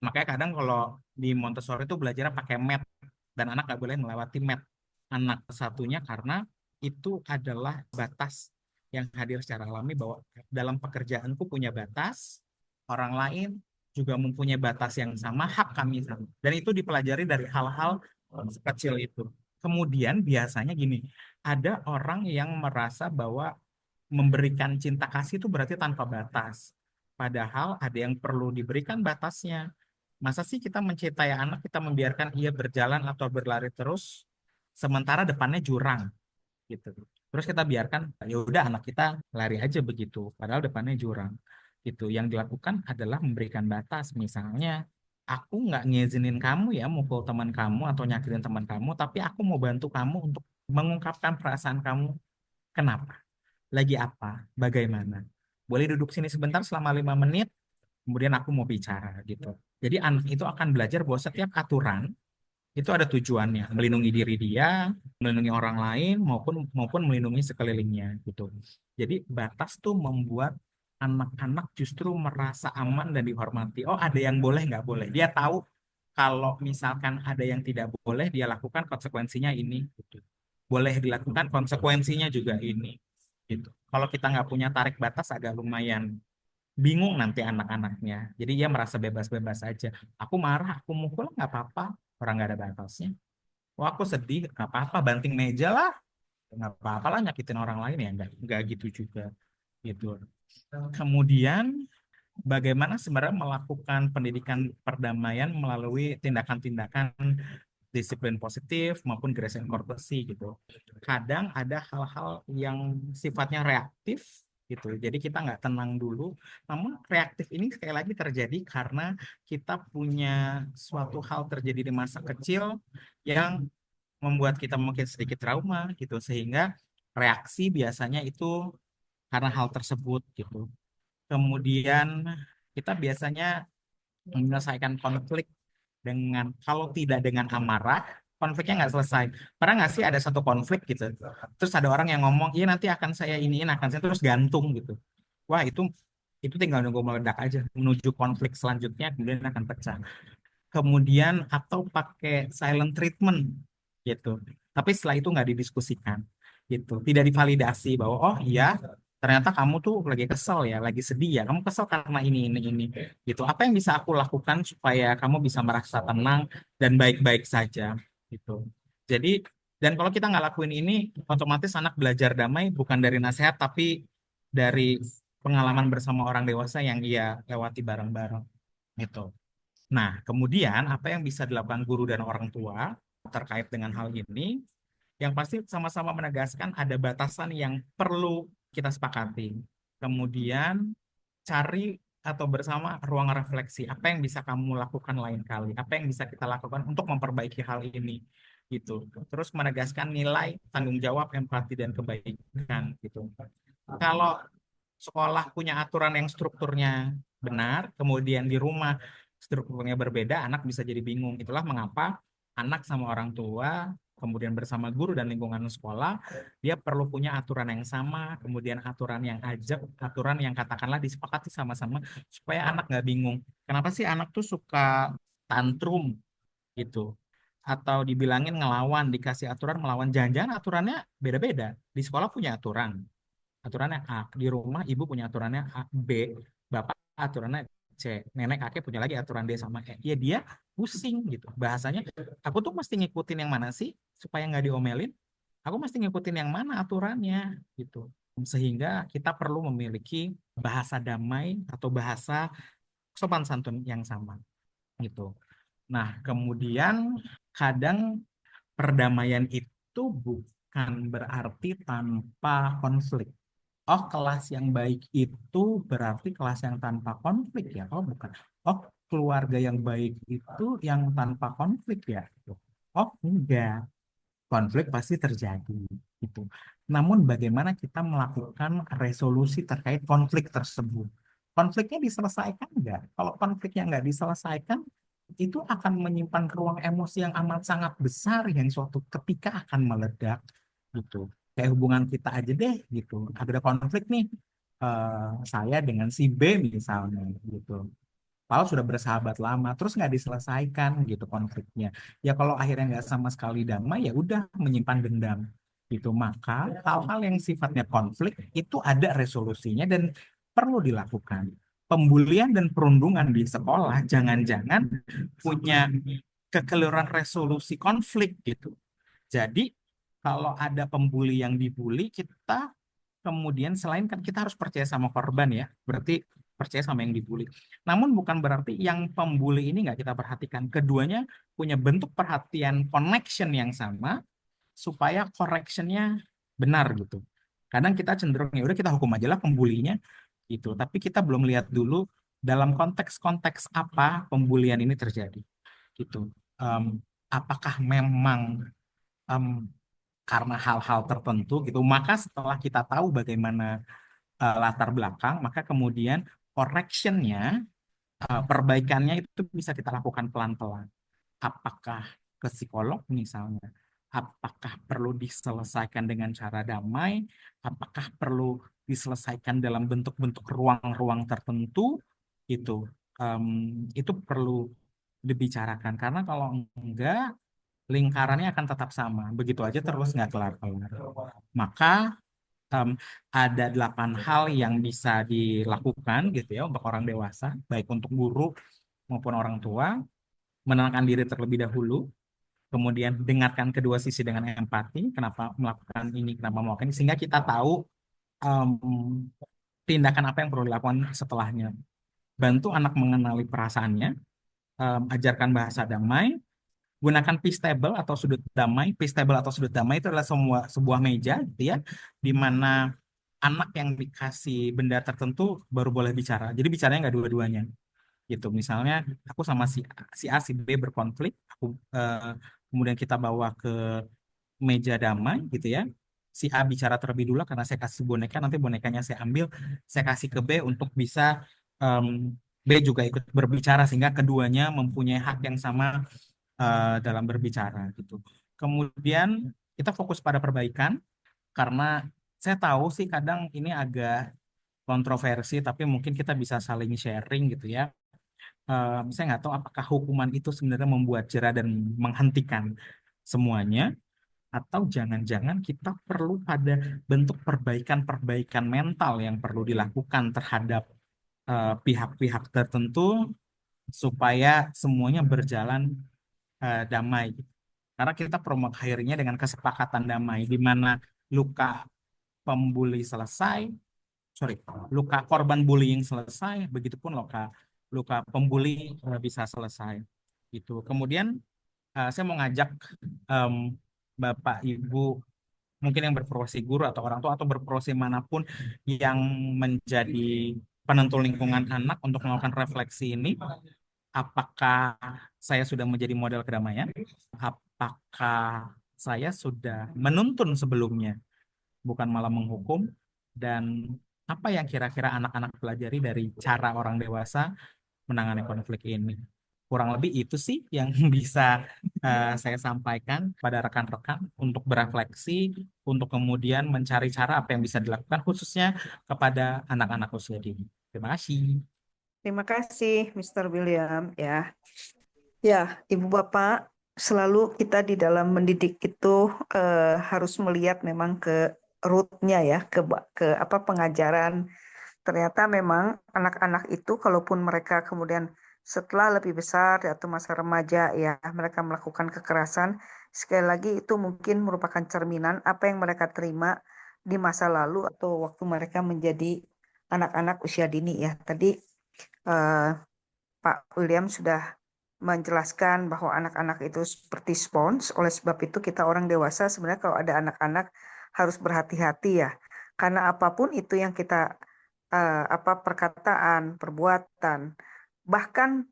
Makanya kadang kalau di Montessori itu belajarnya pakai mat dan anak nggak boleh melewati mat. Anak satunya karena itu adalah batas yang hadir secara alami bahwa dalam pekerjaanku punya batas, orang lain juga mempunyai batas yang sama, hak kami sama. Dan itu dipelajari dari hal-hal sekecil itu. Kemudian biasanya gini, ada orang yang merasa bahwa memberikan cinta kasih itu berarti tanpa batas. Padahal ada yang perlu diberikan batasnya. Masa sih kita mencintai anak, kita membiarkan ia berjalan atau berlari terus, sementara depannya jurang gitu. Terus kita biarkan, ya udah anak kita lari aja begitu, padahal depannya jurang. Gitu. Yang dilakukan adalah memberikan batas. Misalnya, aku nggak ngizinin kamu ya mukul teman kamu atau nyakitin teman kamu, tapi aku mau bantu kamu untuk mengungkapkan perasaan kamu. Kenapa? Lagi apa? Bagaimana? Boleh duduk sini sebentar selama 5 menit, kemudian aku mau bicara gitu. Jadi anak itu akan belajar bahwa setiap aturan itu ada tujuannya, melindungi diri dia, melindungi orang lain maupun maupun melindungi sekelilingnya gitu. Jadi batas tuh membuat anak-anak justru merasa aman dan dihormati. Oh, ada yang boleh nggak boleh. Dia tahu kalau misalkan ada yang tidak boleh dia lakukan konsekuensinya ini gitu. Boleh dilakukan konsekuensinya juga ini gitu. Kalau kita nggak punya tarik batas agak lumayan bingung nanti anak-anaknya. Jadi dia merasa bebas-bebas aja. Aku marah, aku mukul nggak apa-apa. Orang nggak ada batasnya. Wah, aku sedih, nggak apa-apa. Banting meja lah, nggak apa-apa lah nyakitin orang lain ya. Nggak gitu juga. Gitu. Kemudian bagaimana sebenarnya melakukan pendidikan perdamaian melalui tindakan-tindakan disiplin positif maupun grace and courtesy gitu. Kadang ada hal-hal yang sifatnya reaktif gitu. Jadi kita nggak tenang dulu. Namun reaktif ini sekali lagi terjadi karena kita punya suatu hal terjadi di masa kecil yang membuat kita mungkin sedikit trauma gitu. Sehingga reaksi biasanya itu karena hal tersebut gitu. Kemudian kita biasanya menyelesaikan konflik dengan kalau tidak dengan amarah konfliknya nggak selesai. Pernah nggak sih ada satu konflik gitu terus ada orang yang ngomong iya nanti akan saya iniin akan saya terus gantung gitu. Wah, itu tinggal nunggu meledak aja menuju konflik selanjutnya kemudian akan pecah. Kemudian atau pakai silent treatment gitu, tapi setelah itu nggak didiskusikan gitu, tidak divalidasi bahwa oh iya ternyata kamu tuh lagi kesel ya, lagi sedih ya, kamu kesel karena ini gitu. Apa yang bisa aku lakukan supaya kamu bisa merasa tenang dan baik-baik saja gitu. Jadi dan kalau kita nggak lakuin ini otomatis anak belajar damai bukan dari nasihat tapi dari pengalaman bersama orang dewasa yang ia lewati bareng-bareng gitu. Nah, kemudian apa yang bisa dilakukan guru dan orang tua terkait dengan hal ini? Yang pasti sama-sama menegaskan ada batasan yang perlu kita sepakati. Kemudian cari atau bersama ruang refleksi. Apa yang bisa kamu lakukan lain kali? Apa yang bisa kita lakukan untuk memperbaiki hal ini? Gitu. Terus menegaskan nilai, tanggung jawab, empati, dan kebaikan. Gitu. Kalau sekolah punya aturan yang strukturnya benar, kemudian di rumah strukturnya berbeda, anak bisa jadi bingung. Itulah mengapa anak sama orang tua, kemudian bersama guru dan lingkungan sekolah, dia perlu punya aturan yang sama, kemudian aturan yang ajak, aturan yang katakanlah disepakati sama-sama, supaya anak nggak bingung. Kenapa sih anak tuh suka tantrum gitu? Atau dibilangin ngelawan, dikasih aturan melawan, jangan-jangan aturannya beda-beda. Di sekolah punya aturannya A, di rumah ibu punya aturannya A, B, bapak aturannya C, nenek kakek punya lagi aturan D sama E. Ya dia pusing gitu. Bahasanya, aku tuh mesti ngikutin yang mana sih supaya nggak diomelin? Aku mesti ngikutin yang mana aturannya gitu. Sehingga kita perlu memiliki bahasa damai atau bahasa sopan santun yang sama gitu. Nah, kemudian kadang perdamaian itu bukan berarti tanpa konflik. Oh, kelas yang baik itu berarti kelas yang tanpa konflik ya? Oh, bukan. Oh, keluarga yang baik itu yang tanpa konflik ya? Oh, enggak. Konflik pasti terjadi. Gitu. Namun bagaimana kita melakukan resolusi terkait konflik tersebut? Konfliknya diselesaikan enggak? Kalau konfliknya enggak diselesaikan, itu akan menyimpan ruang emosi yang amat sangat besar yang suatu ketika akan meledak gitu. Kayak hubungan kita aja deh gitu. Ada konflik nih saya dengan si B misalnya gitu. Paul sudah bersahabat lama, terus nggak diselesaikan gitu konfliknya. Ya kalau akhirnya nggak sama sekali damai, ya udah menyimpan dendam gitu. Maka hal-hal yang sifatnya konflik itu ada resolusinya dan perlu dilakukan. Pembulian dan perundungan di sekolah jangan-jangan punya kekeliruan resolusi konflik gitu. Jadi kalau ada pembuli yang dibully, kita kemudian selain kan kita harus percaya sama korban ya, berarti percaya sama yang dibully. Namun bukan berarti yang pembuli ini nggak kita perhatikan. Keduanya punya bentuk perhatian connection yang sama supaya correctionnya benar gitu. Kadang kita cenderung ya udah kita hukum aja lah pembulinya gitu. Tapi kita belum lihat dulu dalam konteks-konteks apa pembulian ini terjadi gitu. Apakah memang em, karena hal-hal tertentu gitu. Maka setelah kita tahu bagaimana latar belakang, maka kemudian correctionnya, perbaikannya itu bisa kita lakukan pelan-pelan. Apakah ke psikolog misalnya? Apakah perlu diselesaikan dengan cara damai? Apakah perlu diselesaikan dalam bentuk-bentuk ruang-ruang tertentu? Itu em, itu perlu dibicarakan karena kalau enggak lingkarannya akan tetap sama. Begitu aja terus nggak kelar-kelar. Maka em, ada 8 hal yang bisa dilakukan gitu ya untuk orang dewasa, baik untuk guru maupun orang tua. Menenangkan diri terlebih dahulu, kemudian dengarkan kedua sisi dengan empati, kenapa melakukan ini, kenapa melakukan ini, sehingga kita tahu em, tindakan apa yang perlu dilakukan setelahnya. Bantu anak mengenali perasaannya, ajarkan bahasa damai, gunakan peace table atau sudut damai. Peace table atau sudut damai itu adalah semua sebuah meja gitu ya, di mana anak yang dikasih benda tertentu baru boleh bicara. Jadi bicaranya nggak dua-duanya gitu. Misalnya aku sama si A si B berkonflik, aku kemudian kita bawa ke meja damai gitu ya. Si A bicara terlebih dulu karena saya kasih boneka, nanti bonekanya saya ambil, saya kasih ke B untuk bisa em, B juga ikut berbicara sehingga keduanya mempunyai hak yang sama dalam berbicara gitu. Kemudian kita fokus pada perbaikan karena saya tahu sih kadang ini agak kontroversi, tapi mungkin kita bisa saling sharing gitu ya. Saya nggak tahu apakah hukuman itu sebenarnya membuat jera dan menghentikan semuanya, atau jangan-jangan kita perlu pada bentuk perbaikan-perbaikan mental yang perlu dilakukan terhadap pihak-pihak tertentu supaya semuanya berjalan damai. Karena kita perlu mengakhirinya dengan kesepakatan damai, di mana luka pembuli selesai, sorry, luka korban bullying selesai, begitupun luka luka pembuli bisa selesai. Gitu. Kemudian saya mau ngajak em, Bapak Ibu mungkin yang berprofesi guru atau orang tua atau berprofesi manapun yang menjadi penentu lingkungan anak untuk melakukan refleksi ini. Apakah saya sudah menjadi model kedamaian? Apakah saya sudah menuntun sebelumnya, bukan malah menghukum? Dan apa yang kira-kira anak-anak pelajari dari cara orang dewasa menangani konflik ini? Kurang lebih itu sih yang bisa saya sampaikan pada rekan-rekan untuk berefleksi, untuk kemudian mencari cara apa yang bisa dilakukan khususnya kepada anak-anak usia dini. Terima kasih. Terima kasih, Mr. William. Ya, ya, Ibu Bapak, selalu kita di dalam mendidik itu harus melihat memang ke rootnya ya, ke apa pengajaran. Ternyata memang anak-anak itu, kalaupun mereka kemudian setelah lebih besar atau masa remaja ya, mereka melakukan kekerasan. Sekali lagi itu mungkin merupakan cerminan apa yang mereka terima di masa lalu atau waktu mereka menjadi anak-anak usia dini ya. Tadi eh, Pak William sudah menjelaskan bahwa anak-anak itu seperti spons. Oleh sebab itu kita orang dewasa sebenarnya kalau ada anak-anak harus berhati-hati ya. Karena apapun itu yang kita apa perkataan, perbuatan, bahkan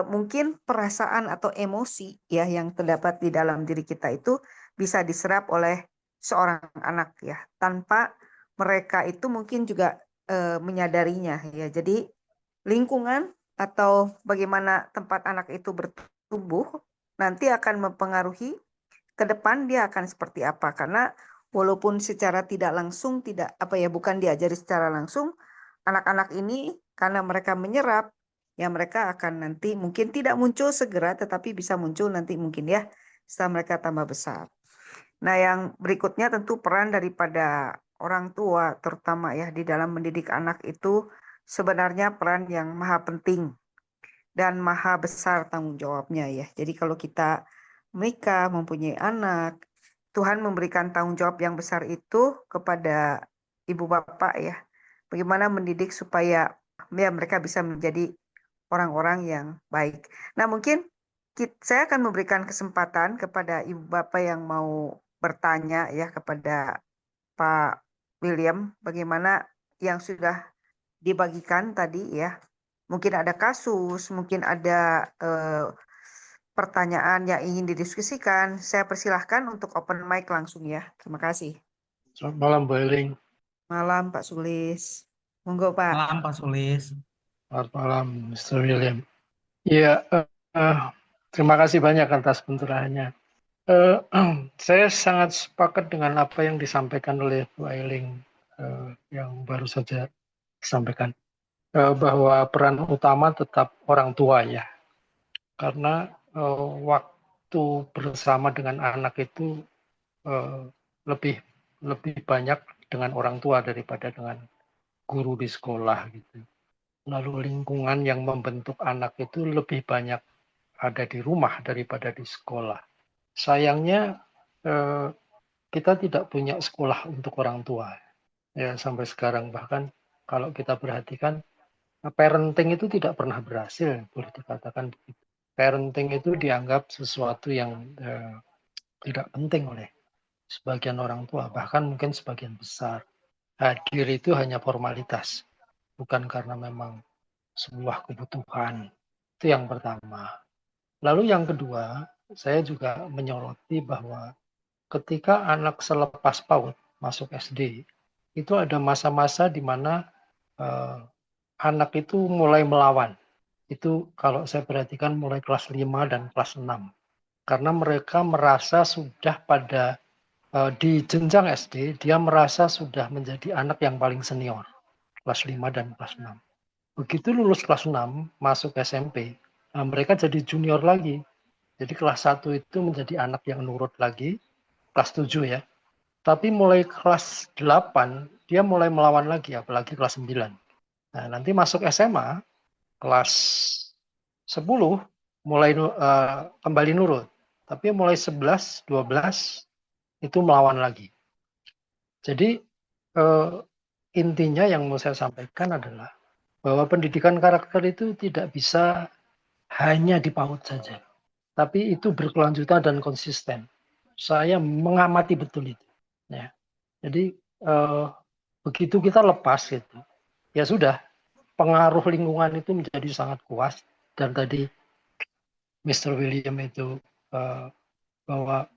mungkin perasaan atau emosi ya yang terdapat di dalam diri kita itu bisa diserap oleh seorang anak ya tanpa mereka itu mungkin juga menyadarinya ya. Jadi lingkungan atau bagaimana tempat anak itu bertumbuh nanti akan mempengaruhi ke depan dia akan seperti apa. Karena walaupun secara tidak langsung, tidak apa ya, bukan diajari secara langsung, anak-anak ini karena mereka menyerap, ya mereka akan nanti mungkin tidak muncul segera, tetapi bisa muncul nanti mungkin ya setelah mereka tambah besar. Nah, yang berikutnya tentu peran daripada orang tua, terutama ya di dalam mendidik anak itu sebenarnya peran yang maha penting dan maha besar tanggung jawabnya ya. Jadi kalau kita menikah, mempunyai anak, Tuhan memberikan tanggung jawab yang besar itu kepada ibu bapak ya. Bagaimana mendidik supaya ya mereka bisa menjadi orang-orang yang baik. Nah, mungkin saya akan memberikan kesempatan kepada ibu bapak yang mau bertanya ya kepada Pak William, bagaimana yang sudah dibagikan tadi ya. Mungkin ada kasus, mungkin ada pertanyaan yang ingin didiskusikan. Saya persilahkan untuk open mic langsung ya. Terima kasih. Selamat malam, Bu Eling. Malam Pak Sulis. Monggo Pak. Malam Pak Sulis. Selamat malam, Mr. William. Iya, terima kasih banyak atas pencerahannya. Saya sangat sepakat dengan apa yang disampaikan oleh Bu Eling yang baru saja disampaikan, bahwa peran utama tetap orang tua ya, karena waktu bersama dengan anak itu lebih banyak dengan orang tua daripada dengan guru di sekolah gitu. Lalu lingkungan yang membentuk anak itu lebih banyak ada di rumah daripada di sekolah. Sayangnya kita tidak punya sekolah untuk orang tua ya sampai sekarang. Bahkan kalau kita perhatikan, parenting itu tidak pernah berhasil, boleh dikatakan begitu. Parenting itu dianggap sesuatu yang tidak penting oleh sebagian orang tua, bahkan mungkin sebagian besar. Hadir itu hanya formalitas, bukan karena memang sebuah kebutuhan. Itu yang pertama. Lalu yang kedua, saya juga menyoroti bahwa ketika anak selepas PAUD masuk SD, itu ada masa-masa di mana anak itu mulai melawan. Itu kalau saya perhatikan mulai kelas 5 dan kelas 6. Karena mereka merasa sudah pada di jenjang SD, dia merasa sudah menjadi anak yang paling senior, kelas 5 dan kelas 6. Begitu lulus kelas 6, masuk SMP, mereka jadi junior lagi. Jadi kelas 1 itu menjadi anak yang nurut lagi, kelas 7 ya. Tapi mulai kelas 8, dia mulai melawan lagi, apalagi kelas 9. Nah, nanti masuk SMA, kelas 10, mulai kembali nurut. Tapi mulai 11, 12, itu melawan lagi. Jadi intinya yang mau saya sampaikan adalah bahwa pendidikan karakter itu tidak bisa hanya di PAUD saja, tapi itu berkelanjutan dan konsisten. Saya mengamati betul itu. Ya. Jadi begitu kita lepas itu, ya sudah, pengaruh lingkungan itu menjadi sangat kuat. Dan tadi Mr. William itu bahwa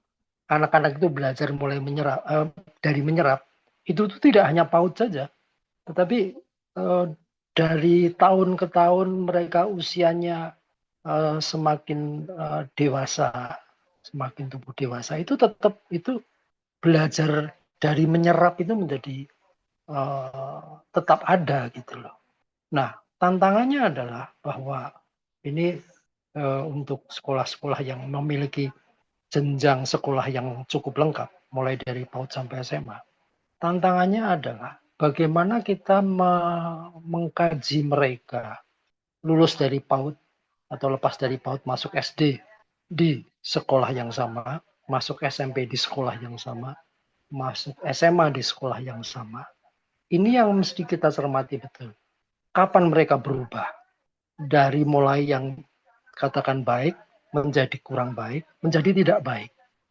anak-anak itu belajar mulai menyerap, dari menyerap, itu tuh tidak hanya PAUD saja, tetapi dari tahun ke tahun mereka usianya semakin dewasa, semakin tumbuh dewasa, itu tetap itu belajar dari menyerap itu menjadi tetap ada gitu loh. Nah, tantangannya adalah bahwa ini untuk sekolah-sekolah yang memiliki jenjang sekolah yang cukup lengkap, mulai dari PAUD sampai SMA. Tantangannya adalah bagaimana kita mengkaji mereka lulus dari PAUD atau lepas dari PAUD masuk SD di sekolah yang sama, masuk SMP di sekolah yang sama, masuk SMA di sekolah yang sama. Ini yang mesti kita cermati betul. Kapan mereka berubah dari mulai yang katakan baik menjadi kurang baik, menjadi tidak baik.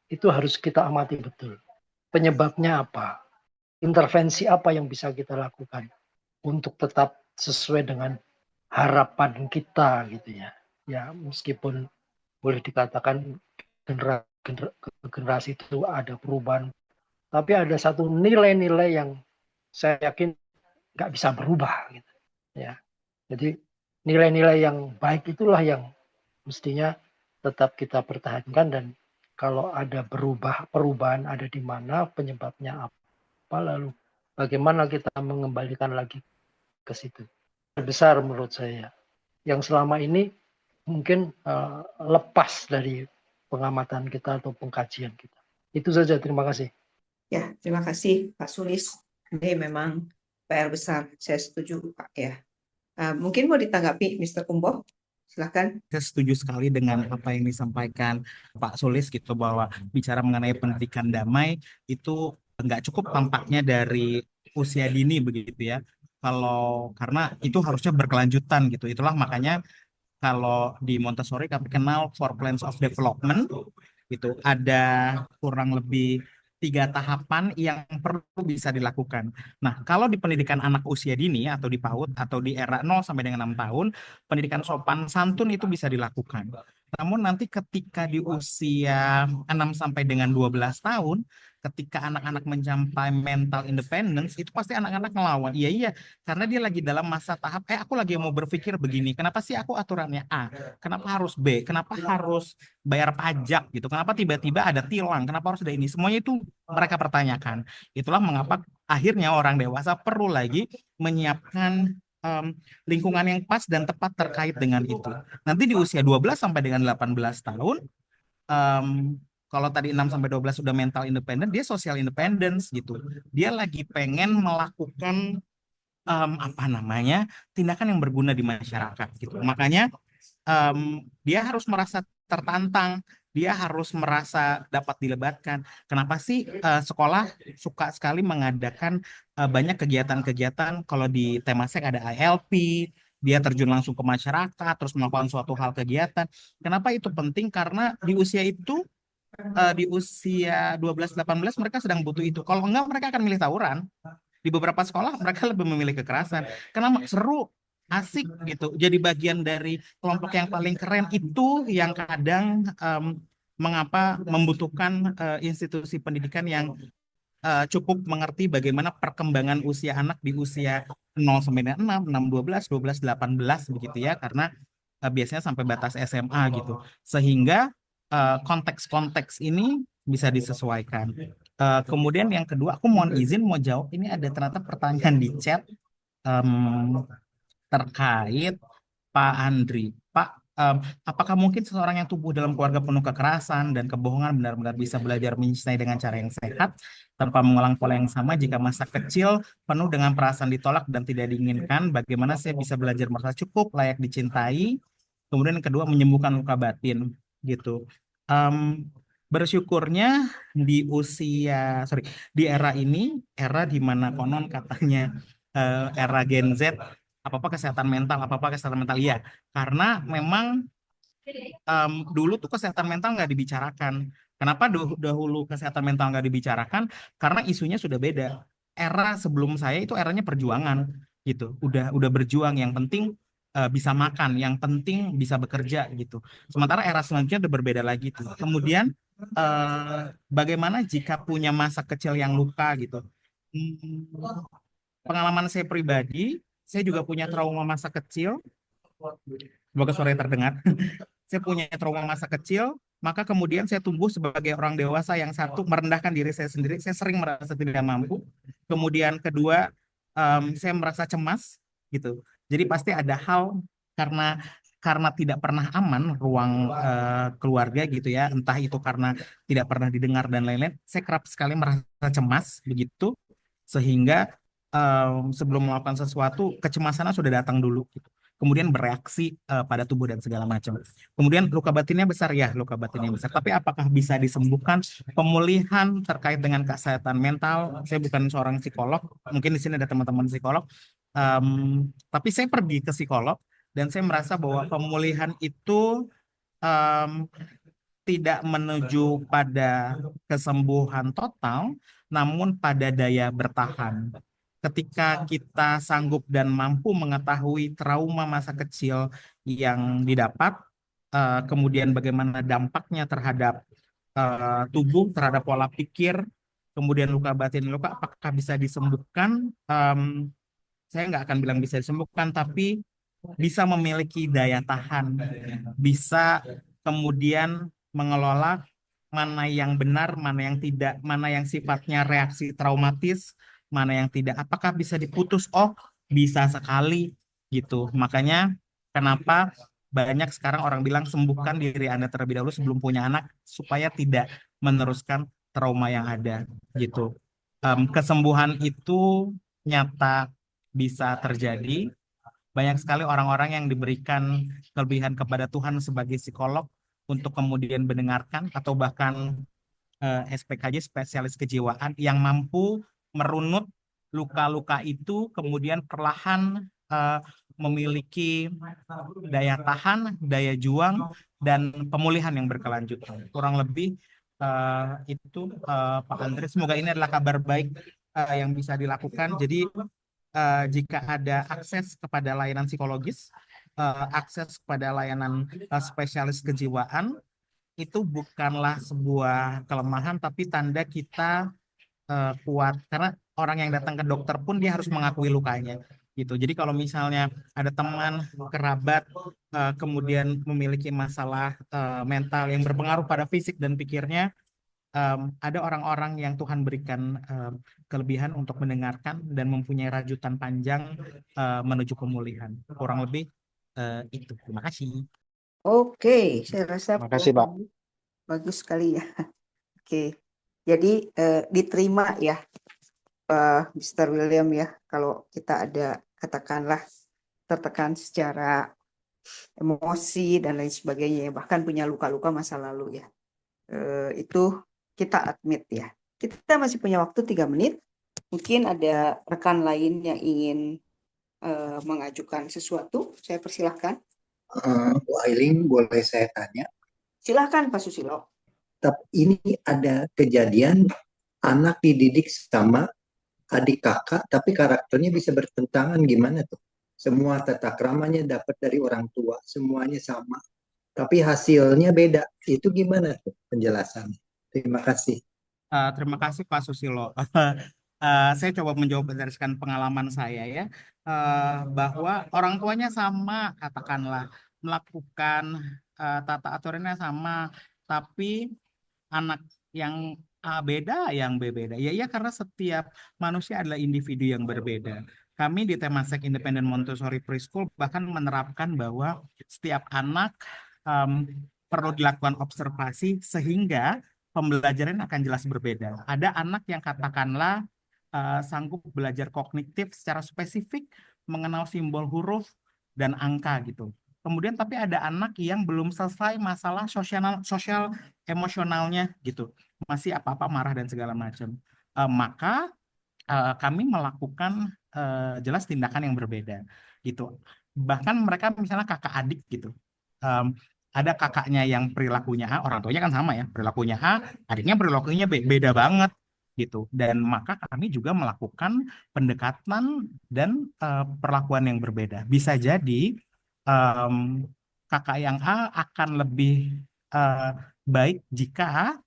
Itu harus kita amati betul. Penyebabnya apa? Intervensi apa yang bisa kita lakukan untuk tetap sesuai dengan harapan kita gitu ya. Ya, meskipun boleh dikatakan generasi itu ada perubahan, tapi ada satu nilai-nilai yang saya yakin nggak bisa berubah gitu. Ya, jadi nilai-nilai yang baik itulah yang mestinya tetap kita pertahankan, dan kalau ada perubahan ada di mana, penyebabnya apa, lalu bagaimana kita mengembalikan lagi ke situ. Besar menurut saya yang selama ini mungkin lepas dari pengamatan kita atau pengkajian kita. Itu saja, terima kasih. Ya, terima kasih Pak Sulis. Ini memang PR besar, saya setuju Pak ya. Mungkin mau ditanggapi Mr. Kumbo? Silakan. Saya setuju sekali dengan apa yang disampaikan Pak Sulis gitu, bahwa bicara mengenai pendidikan damai itu nggak cukup tampaknya dari usia dini begitu ya. Karena itu harusnya berkelanjutan gitu. Itulah makanya kalau di Montessori kami kenal four plans of development, itu ada kurang lebih 3 tahapan yang perlu bisa dilakukan. Nah, kalau di pendidikan anak usia dini atau di PAUD atau di era 0 sampai dengan 6 tahun, pendidikan sopan santun itu bisa dilakukan. Namun nanti ketika di usia 6 sampai dengan 12 tahun, ketika anak-anak mencapai mental independence, itu pasti anak-anak ngelawan. Iya, iya, karena dia lagi dalam masa tahap, aku lagi mau berpikir begini, kenapa sih aku aturannya A? Kenapa harus B? Kenapa harus bayar pajak gitu? Kenapa tiba-tiba ada tilang? Kenapa harus ada ini? Semuanya itu mereka pertanyakan. Itulah mengapa akhirnya orang dewasa perlu lagi menyiapkan lingkungan yang pas dan tepat terkait dengan itu. Nanti di usia 12 sampai dengan 18 tahun, kalau tadi 6 sampai 12 sudah mental independent, dia social independence gitu. Dia lagi pengen melakukan tindakan yang berguna di masyarakat gitu. Makanya dia harus merasa tertantang, dia harus merasa dapat dilebatkan. Kenapa sih sekolah suka sekali mengadakan banyak kegiatan-kegiatan? Kalau di Temasek ada ILP, dia terjun langsung ke masyarakat, terus melakukan suatu hal kegiatan. Kenapa itu penting? Karena di usia itu, di usia 12-18 mereka sedang butuh itu. Kalau enggak, mereka akan milih tawuran. Di beberapa sekolah mereka lebih memilih kekerasan karena seru, asik gitu. Jadi bagian dari kelompok yang paling keren itu yang kadang mengapa membutuhkan institusi pendidikan yang cukup mengerti bagaimana perkembangan usia anak di usia 0 sampai dengan 6, 6, 12, 18 begitu ya, karena biasanya sampai batas SMA gitu. Sehingga konteks-konteks ini bisa disesuaikan. Kemudian yang kedua, aku mohon izin mau jawab. Ini ada ternyata pertanyaan di chat terkait Pak Andri. Pak, apakah mungkin seseorang yang tumbuh dalam keluarga penuh kekerasan dan kebohongan benar-benar bisa belajar mencintai dengan cara yang sehat tanpa mengulang pola yang sama jika masa kecil penuh dengan perasaan ditolak dan tidak diinginkan? Bagaimana saya bisa belajar merasa cukup, layak dicintai? Kemudian yang kedua, menyembuhkan luka batin gitu. Bersyukurnya di era ini, era di mana konon katanya era Gen Z, apa-apa kesehatan mental, iya, karena memang dulu tuh kesehatan mental nggak dibicarakan. Kenapa dahulu kesehatan mental nggak dibicarakan? Karena isunya sudah beda. Era sebelum saya itu eranya perjuangan gitu. Udah berjuang, yang penting bisa makan, yang penting bisa bekerja gitu. Sementara era selanjutnya udah berbeda lagi tuh. Kemudian bagaimana jika punya masa kecil yang luka gitu? Hmm, Pengalaman saya pribadi, saya juga punya trauma masa kecil. Semoga suaranya terdengar. Saya punya trauma masa kecil, maka kemudian saya tumbuh sebagai orang dewasa yang satu, merendahkan diri saya sendiri. Saya sering merasa tidak mampu. Kemudian kedua, saya merasa cemas gitu. Jadi pasti ada hal, karena tidak pernah aman ruang keluarga gitu ya. Entah itu karena tidak pernah didengar dan lain-lain. Saya kerap sekali merasa cemas begitu, sehingga sebelum melakukan sesuatu kecemasannya sudah datang dulu gitu. Kemudian bereaksi pada tubuh dan segala macam. Kemudian luka batinnya besar ya, luka batinnya besar. Tapi apakah bisa disembuhkan? Pemulihan terkait dengan kesehatan mental, saya bukan seorang psikolog, mungkin di sini ada teman-teman psikolog, tapi saya pergi ke psikolog dan saya merasa bahwa pemulihan itu tidak menuju pada kesembuhan total, namun pada daya bertahan. Ketika kita sanggup dan mampu mengetahui trauma masa kecil yang didapat, kemudian bagaimana dampaknya terhadap tubuh, terhadap pola pikir, kemudian luka batin, apakah bisa disembuhkan? Saya nggak akan bilang bisa disembuhkan, tapi bisa memiliki daya tahan, bisa kemudian mengelola mana yang benar, mana yang tidak, mana yang sifatnya reaksi traumatis, mana yang tidak. Apakah bisa diputus? Oh, bisa sekali gitu. Makanya kenapa banyak sekarang orang bilang sembuhkan diri Anda terlebih dahulu sebelum punya anak supaya tidak meneruskan trauma yang ada gitu. Kesembuhan itu nyata bisa terjadi. Banyak sekali orang-orang yang diberikan kelebihan kepada Tuhan sebagai psikolog untuk kemudian mendengarkan atau bahkan SPKJ spesialis kejiwaan yang mampu merunut luka-luka itu kemudian perlahan memiliki daya tahan, daya juang, dan pemulihan yang berkelanjutan. Kurang lebih itu Pak Andre. Semoga ini adalah kabar baik yang bisa dilakukan. Jadi jika ada akses kepada layanan psikologis, akses kepada layanan spesialis kejiwaan, itu bukanlah sebuah kelemahan, tapi tanda kita kuat. Karena orang yang datang ke dokter pun dia harus mengakui lukanya. Gitu. Jadi kalau misalnya ada teman, kerabat, kemudian memiliki masalah mental yang berpengaruh pada fisik dan pikirnya, ada orang-orang yang Tuhan berikan kelebihan untuk mendengarkan dan mempunyai rajutan panjang menuju pemulihan. Kurang lebih itu. Terima kasih. Oke, saya rasa Terima kasih, Pak. bagus sekali ya. Oke, jadi diterima ya, Mr. William ya, kalau kita ada katakanlah tertekan secara emosi dan lain sebagainya, bahkan punya luka-luka masa lalu ya. Itu kita admit ya. Kita masih punya waktu 3 menit. Mungkin ada rekan lain yang ingin mengajukan sesuatu. Saya persilahkan. Bu Ailing, boleh saya tanya? Silahkan Pak Susilo. Tapi ini ada kejadian anak dididik sama adik kakak, tapi karakternya bisa bertentangan, gimana tuh? Semua tata kramanya dapat dari orang tua, semuanya sama, tapi hasilnya beda. Itu gimana tuh penjelasannya? Terima kasih. Terima kasih Pak Susilo. Saya coba menjawab berdasarkan pengalaman saya ya, bahwa orang tuanya sama, katakanlah melakukan tata aturannya sama, tapi anak yang A beda, yang B beda. Ya, ya karena setiap manusia adalah individu yang berbeda. Kami di Temasek Independent Montessori Preschool bahkan menerapkan bahwa setiap anak perlu dilakukan observasi sehingga pembelajaran akan jelas berbeda. Ada anak yang katakanlah sanggup belajar kognitif secara spesifik, mengenal simbol huruf dan angka gitu. Kemudian tapi ada anak yang belum selesai masalah sosial emosionalnya gitu, masih apa-apa marah dan segala macam. Maka kami melakukan jelas tindakan yang berbeda gitu. Bahkan mereka misalnya kakak adik gitu. Ada kakaknya yang perilakunya A, orang tuanya kan sama ya, perilakunya A, adiknya perilakunya B, beda banget gitu. Dan maka kami juga melakukan pendekatan dan perlakuan yang berbeda. Bisa jadi kakak yang A akan lebih baik jika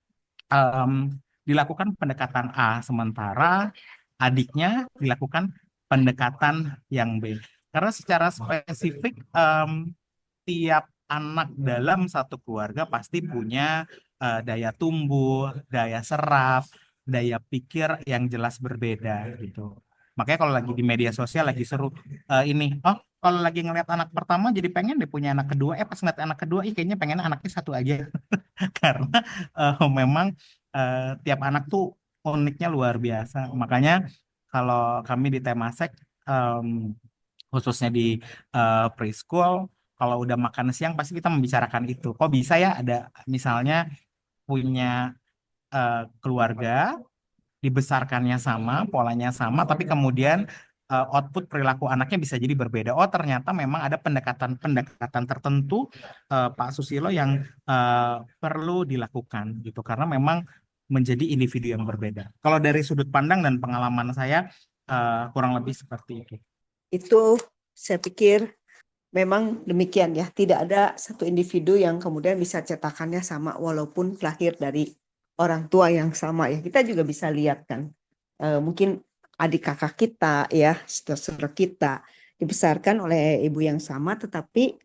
dilakukan pendekatan A, sementara adiknya dilakukan pendekatan yang B. Karena secara spesifik tiap anak dalam satu keluarga pasti punya daya tumbuh, daya serap, daya pikir yang jelas berbeda gitu. Makanya kalau lagi di media sosial lagi seru ini, oh kalau lagi ngeliat anak pertama jadi pengen deh punya anak kedua, pas ngeliat anak kedua, kayaknya pengen anaknya satu aja. Karena memang tiap anak tuh uniknya luar biasa. Makanya kalau kami di Temasek, khususnya di preschool, kalau udah makan siang pasti kita membicarakan itu. Kok bisa ya ada misalnya punya keluarga, dibesarkannya sama, polanya sama, tapi kemudian output perilaku anaknya bisa jadi berbeda. Oh, ternyata memang ada pendekatan tertentu, Pak Susilo, yang perlu dilakukan gitu, karena memang menjadi individu yang berbeda. Kalau dari sudut pandang dan pengalaman saya, kurang lebih seperti itu. Itu saya pikir memang demikian ya. Tidak ada satu individu yang kemudian bisa cetakannya sama walaupun lahir dari orang tua yang sama ya. Kita juga bisa lihat kan. Mungkin adik kakak kita ya, saudara kita dibesarkan oleh ibu yang sama, tetapi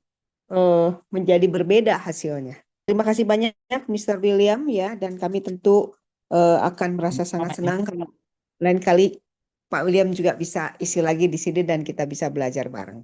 menjadi berbeda hasilnya. Terima kasih banyak, Mr. William ya, dan kami tentu akan merasa sangat senang kalau lain kali Pak William juga bisa isi lagi di sini dan kita bisa belajar bareng.